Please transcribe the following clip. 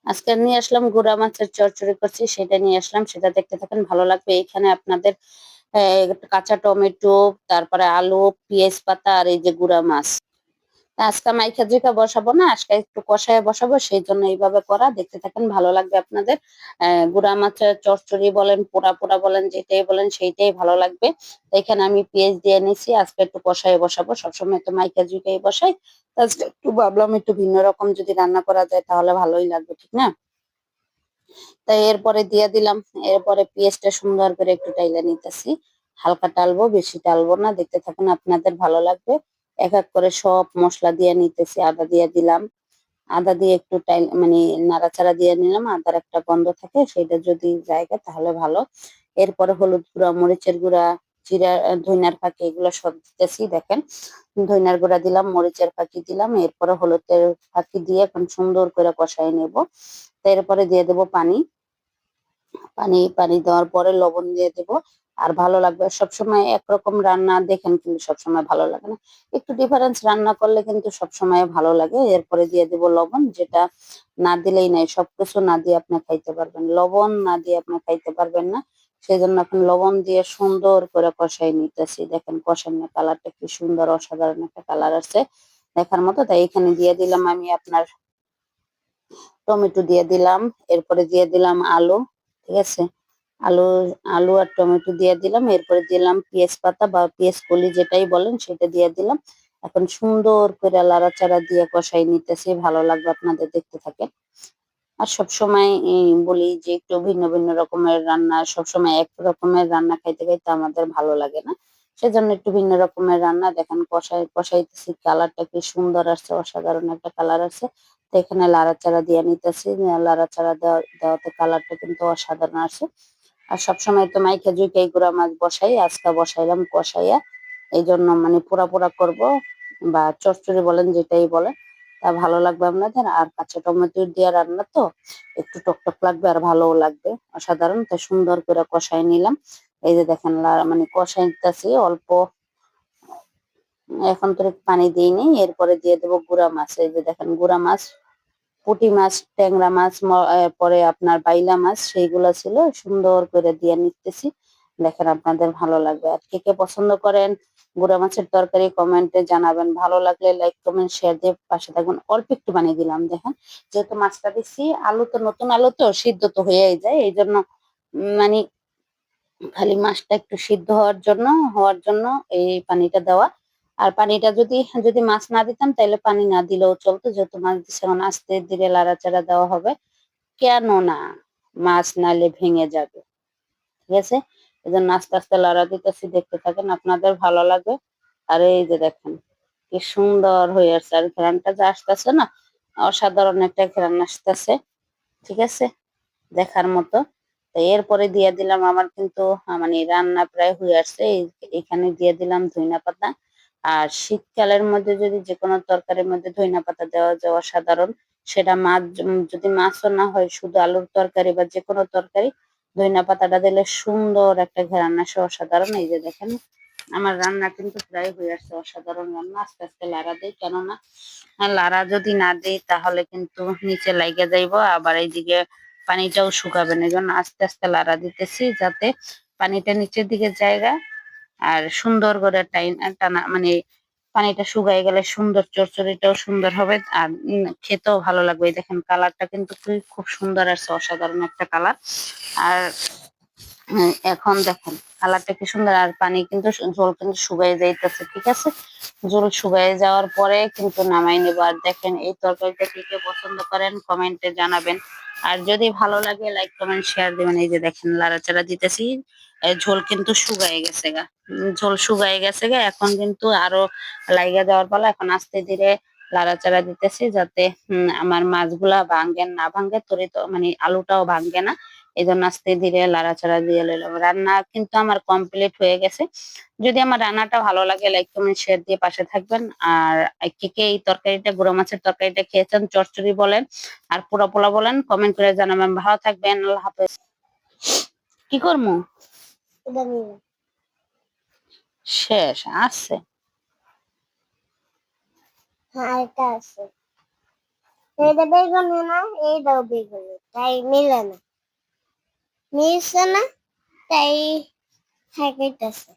আজকে নিয়ে আসলাম গুড়া মাছের চচ্চড়ি করছি, সেটা নিয়ে আসলাম। সেটা দেখতে থাকেন, ভালো লাগবে। এখানে আপনাদের কাঁচা টমেটো, তারপরে আলু, পেঁয়াজ পাতা আর এই যে গুড়া মাছ। আজকে মাইখা জুইখা বসাবো না, আজকে একটু কষায় বসাবো, সেই জন্য এইভাবে করা। দেখতে থাকেন, ভালো লাগবে আপনাদের। গুড়া মাছের চচ্চড়ি বলেন, পোড়া পোড়া বলেন, যেটাই বলেন সেইটাই ভালো লাগবে। তো এখানে আমি পেঁয়াজ দিয়ে নিছি, আজকে একটু কষায় বসাবো। সবসময় তো মাইখা জুইখাই বসাই, তো আজকে একটু ভাবলাম একটু ভিন্ন রকম যদি রান্না করা যায় তাহলে ভালোই লাগবে, ঠিক না? তাই এরপরে দিয়ে দিলাম। এরপরে পেঁয়াজটা সুন্দর করে একটু টাইলা নিতেছি। হালকা টালবো, বেশি টালবো না। দেখতে থাকুন, আপনাদের ভালো লাগবে। এক এক করে সব মশলা দিয়ে নিতেছি। আদা দিয়ে দিলাম। আদা দিয়ে একটু টাইল মানে নাড়াচাড়া দিয়ে নিলাম। আদার একটা গন্ধ থাকে, সেটা যদি জায়গা তাহলে ভালো। এরপরে হলুদ গুঁড়া, মরিচের গুঁড়া, জিরা, ধইনার ফাঁকি, এগুলো সব দিতেছি। দেখেন, ধইনার গুঁড়া দিলাম, মরিচের ফাঁকি দিলাম, এরপরে হলুদের ফাঁকি দিয়ে এখন সুন্দর করে কষাই নেব। এরপরে দিয়ে দেবো পানি। পানি দেওয়ার পরে লবণ দিয়ে দেব। আর ভালো লাগবে। সবসময় একরকম রান্না দেখেন কিন্তু সবসময় ভালো লাগে না। একটু ডিফারেন্স রান্না করলে কিন্তু সবসময় ভালো লাগে। এরপরে দিয়ে দেব লবণ, যেটা না দিলেই নাই। সবকিছু না দিয়ে আপনি খাইতে পারবেন, লবণ না দিয়ে আপনি খাইতে পারবেন না। সেই জন্য এখন লবণ দিয়ে সুন্দর করে কষাই নিতেছি। দেখেন কষানোর কালারটা কি সুন্দর, অসাধারণ একটা কালার আছে দেখার মতো। তাই এখানে দিয়ে দিলাম আমি আপনার টমেটো দিয়ে দিলাম। এরপরে দিয়ে দিলাম আলু। ঠিক আছে, আলু আলু আর টমেটো দিয়ে দিলাম। এরপরে দিলাম পেঁয়াজ পাতা বা পেঁয়াজ কলি, যেটাই বলেন সেটা দিয়ে দিলাম। এখন সুন্দর করে লাড়াচাড়া দিয়ে কষাই নিতেছি। ভালো লাগবে আপনাদের, দেখতে থাকেন। আর সবসময় বলি যে একটু ভিন্ন ভিন্ন রকমের রান্না, সবসময় এক রকমের রান্না খাইতে খাইতে আমাদের ভালো লাগে না। সেজন্য একটু ভিন্ন রকমের রান্না। দেখেন কষাইতেছি, কালারটা কি সুন্দর আসছে, অসাধারণ একটা কালার আছে। তো এখানে লাড়াচাড়া দিয়ে নিতেছি। লাড়াচাড়া দেওয়াতে কালারটা কিন্তু অসাধারণ আসে। আর সবসময় তো মাইখা জুইকাই গুঁড়া মাছ বসাই, আজকে বসাইলাম কষাইয়া। এই জন্য মানে পোড়া পোড়া করবো বা চচ্চড়ি বলেন, যেটাই বলেন, তা ভালো লাগবে আপনাদের। আর কাঁচা টমেটো দিয়ে রান্না তো একটু টকটক লাগবে আর ভালোও লাগবে, অসাধারণ। তো সুন্দর করে কষাই নিলাম। এই যে দেখেন মানে কষাই নিতেছি অল্প। এখন তো পানি দিইনি। এরপরে দিয়ে দেবো গুঁড়া মাছ। এই যে দেখেন গুঁড়া মাছ, পুঁটি মাছ, ট্যাংরা মাছ, পরে আপনার বাইলা মাছ, সেইগুলো ছিল। সুন্দর করে দিয়ে নিতেছি। দেখেন আপনাদের ভালো লাগবে। আর কে কে পছন্দ করেন গুঁড়া মাছের তরকারি, কমেন্টে জানাবেন। ভালো লাগলে লাইক কমেন্ট শেয়ার দিয়ে পাশে থাকবেন। অল্প একটু বানিয়ে দিলাম। দেখেন, যেহেতু মাছটা দিচ্ছি, আলু তো নতুন আলু তো সিদ্ধ তো হয়েই যায়, এই জন্য মানে খালি মাছটা একটু সিদ্ধ হওয়ার জন্য এই পানিটা দেওয়া। আর পানিটা যদি যদি মাছ না দিতাম তাহলে পানি না দিলেও চলতো, যেহেতু মাছ দিচ্ছে। এখন আস্তে ধীরে লাড়াচাড়া দেওয়া হবে, কেন না মাছ নালে ভেঙে যাবে। ঠিক আছে, এই জন্য আস্তে আস্তে লাড়া দিতেছি। দেখতে থাকেন, আপনাদের ভালো লাগবে। আর এই যে দেখেন কি সুন্দর হয়ে আসছে, আর ঘ্রাণটা যে আসতেছে না, অসাধারণ একটা ঘ্রাণ আসতেছে। ঠিক আছে, দেখার মতো। তো এরপরে দিয়ে দিলাম, আমার কিন্তু মানে রান্না প্রায় হয়ে আসছে। এখানে দিয়ে দিলাম ধইনা পাতা। আর শীতকালের মধ্যে যদি যে কোনো তরকারির মধ্যে ধইনা পাতা দেওয়া যায় অসাধারণ। সেটা মাছ, যদি মাছও না হয়, শুধু আলুর তরকারি বা যে কোনো তরকারি, ধইনা পাতাটা দিলে সুন্দর একটা ঘ্রাণ আসে, অসাধারণ। এই যে দেখেন আমার রান্না কিন্তু প্রায় হয়ে আসছে, অসাধারণ রান্না। আস্তে আস্তে লাড়া দিই, কেননা লাড়া যদি না দিই তাহলে কিন্তু নিচে লাইগা যাইবো, আবার এইদিকে পানিটাও শুকাবে না। এই জন্য আস্তে আস্তে লাড়া দিতেছি, যাতে পানিটা নিচের দিকে জায়গা। আর সুন্দর করে টানা মানে পানিটা শুকাই গেলে সুন্দর চচ্চড়িটাও সুন্দর হবে। আর খেতেও ভালো লাগবে। এই দেখেন কালারটা কিন্তু খুব সুন্দর আসছে, অসাধারণ একটা কালার। আর এখন দেখেন কালারটা কি সুন্দর। আর পানি কিন্তু ঝোল কিন্তু শুকাই যাইতেছে। ঠিক আছে, ঝোল শুকাই যাওয়ার পরে কিন্তু নামাই নেবো। আর দেখেন এই তরকারিটা কে কে পছন্দ করেন কমেন্টে জানাবেন। আর যদি ভালো লাগে লাইক কমেন্ট শেয়ার দিবেন। এই যে দেখেন লাড়াচাড়া দিতেছি, ঝোল কিন্তু শুকাই গেছে গা। ঝোল শুকাই গেছে গা, এখন কিন্তু আরো লাইগা দেওয়ার পালা। এখন আস্তে ধীরে লাড়াচাড়া দিতেছি, যাতে আমার মাছগুলা না ভাঙ্গে, তরিত মানে আলুটাও ভাঙ্গে না। এই জন্য আস্তে ধীরে লাড়াচাড়া দিয়ে লইলাম। রান্না কিন্তু আমার কমপ্লিট হয়ে গেছে। যদি আমার রান্নাটা ভালো লাগে লাইক কমেন্ট শেয়ার দিয়ে পাশে থাকবেন। আর কে কে এই তরকারিটা, গুঁড়ো মাছের তরকারিটা খেয়েছেন, চচ্চড়ি বলেন আর পোড়া পোলা বলেন, কমেন্ট করে জানাবেন। ভালো থাকবেন, আল্লাহ হাফেজ। কি করবো শেষ আছে। হ্যাঁ, এটা আছে। এইটা বেগুনি না, এইটাও বেগুনি, তাই মিলে না। মিলছে না, তাই খাইতেছে।